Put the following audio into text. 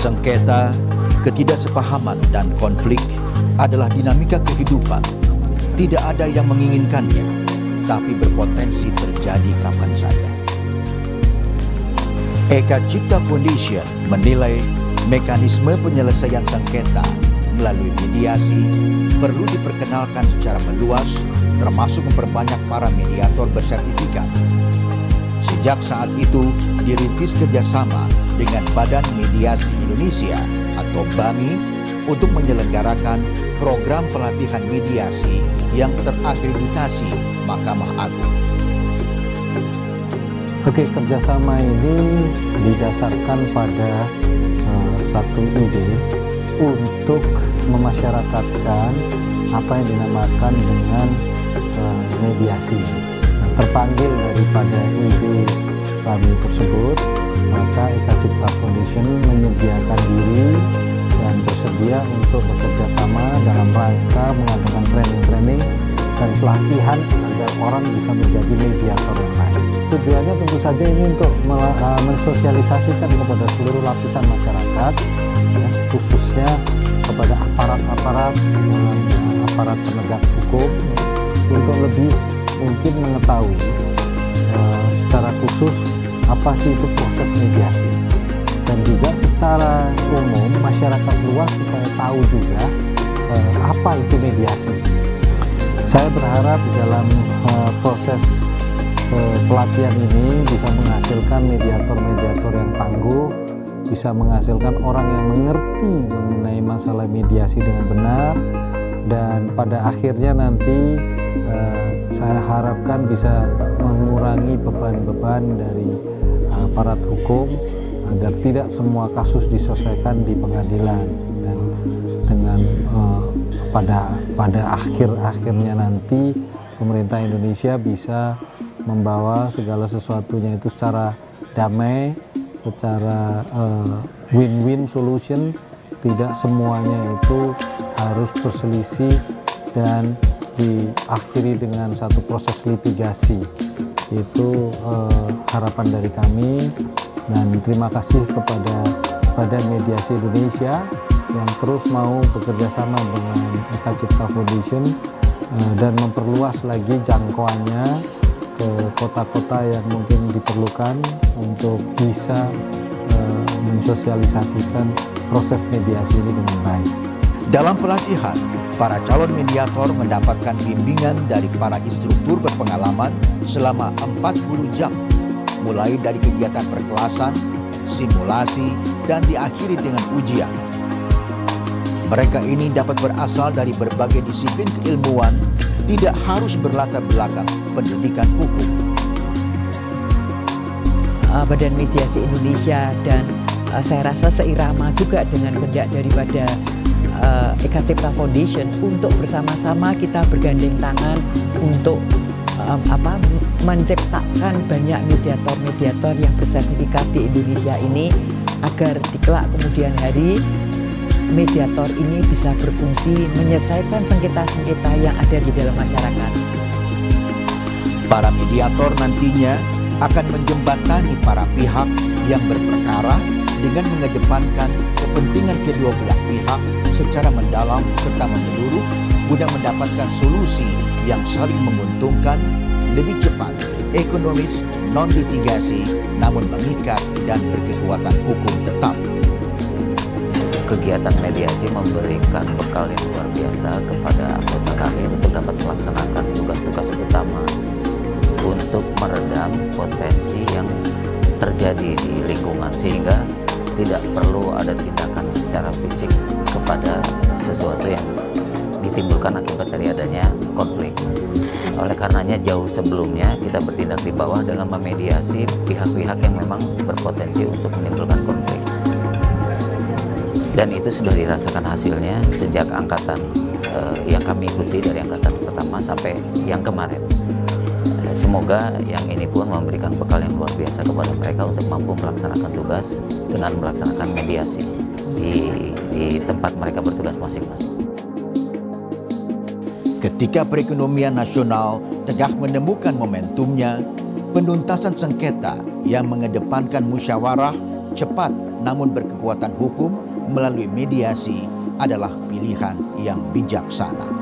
Sengketa, ketidaksepahaman, dan konflik adalah dinamika kehidupan. Tidak ada yang menginginkannya, tapi berpotensi terjadi kapan saja. Eka Cipta Foundation menilai mekanisme penyelesaian sengketa melalui mediasi perlu diperkenalkan secara meluas, termasuk memperbanyak para mediator bersertifikat. Sejak saat itu, dirintis kerjasama dengan Badan Mediasi Indonesia atau BAMI untuk menyelenggarakan program pelatihan mediasi yang terakreditasi Mahkamah Agung. Oke, kerjasama ini didasarkan pada satu ide untuk memasyarakatkan apa yang dinamakan dengan mediasi. Terpanggil daripada ide kami tersebut, maka Eka Cipta Foundation menyediakan diri dan bersedia untuk bekerja sama dalam rangka mengadakan training-training dan pelatihan agar orang bisa menjadi mediator yang baik. Tujuannya tentu saja ini untuk mensosialisasikan kepada seluruh lapisan masyarakat, ya, khususnya kepada aparat penegak hukum, ya, untuk lebih mungkin mengetahui secara khusus apa sih itu proses mediasi, dan juga secara umum masyarakat luas supaya tahu juga apa itu mediasi. Saya berharap dalam proses pelatihan ini bisa menghasilkan mediator-mediator yang tangguh, bisa menghasilkan orang yang mengerti mengenai masalah mediasi dengan benar, dan pada akhirnya nanti saya harapkan bisa mengurangi beban-beban dari aparat hukum agar tidak semua kasus diselesaikan di pengadilan, dan dengan pada akhirnya nanti pemerintah Indonesia bisa membawa segala sesuatunya itu secara damai, secara win-win solution. Tidak semuanya itu harus berselisih dan diakhiri dengan satu proses litigasi. Itu harapan dari kami, dan terima kasih kepada Badan Mediasi Indonesia yang terus mau bekerja sama dengan Eka Cipta Foundation dan memperluas lagi jangkauannya ke kota-kota yang mungkin diperlukan untuk bisa mensosialisasikan proses mediasi ini dengan baik. Dalam pelatihan, para calon mediator mendapatkan bimbingan dari para instruktur berpengalaman selama 40 jam, mulai dari kegiatan perkelasan, simulasi, dan diakhiri dengan ujian. Mereka ini dapat berasal dari berbagai disiplin keilmuan, tidak harus berlatar belakang pendidikan hukum. Badan Mediasi Indonesia dan saya rasa seirama juga dengan kehendak daripada Eka Cipta Foundation untuk bersama-sama kita bergandeng tangan untuk menciptakan banyak mediator-mediator yang bersertifikat di Indonesia ini, agar di kelak kemudian hari mediator ini bisa berfungsi menyelesaikan sengketa-sengketa yang ada di dalam masyarakat. Para mediator nantinya akan menjembatani para pihak yang berperkara dengan mengedepankan kepentingan kedua belah pihak secara mendalam serta menyeluruh, guna mendapatkan solusi yang saling menguntungkan, lebih cepat, ekonomis, non-litigasi, namun mengikat dan berkekuatan hukum tetap. Kegiatan mediasi memberikan bekal yang luar biasa kepada anggota kami untuk dapat melaksanakan tugas-tugas utama untuk meredam potensi yang terjadi di lingkungan, sehingga tidak perlu ada tindakan secara fisik kepada sesuatu yang ditimbulkan akibat dari adanya konflik. Oleh karenanya jauh sebelumnya kita bertindak di bawah dengan memediasi pihak-pihak yang memang berpotensi untuk menimbulkan konflik. Dan itu sudah dirasakan hasilnya sejak angkatan yang kami ikuti, dari angkatan pertama sampai yang kemarin. Semoga yang ini pun memberikan bekal yang luar biasa kepada mereka untuk mampu melaksanakan tugas dengan melaksanakan mediasi di tempat mereka bertugas masing-masing. Ketika perekonomian nasional tengah menemukan momentumnya, penuntasan sengketa yang mengedepankan musyawarah cepat namun berkekuatan hukum melalui mediasi adalah pilihan yang bijaksana.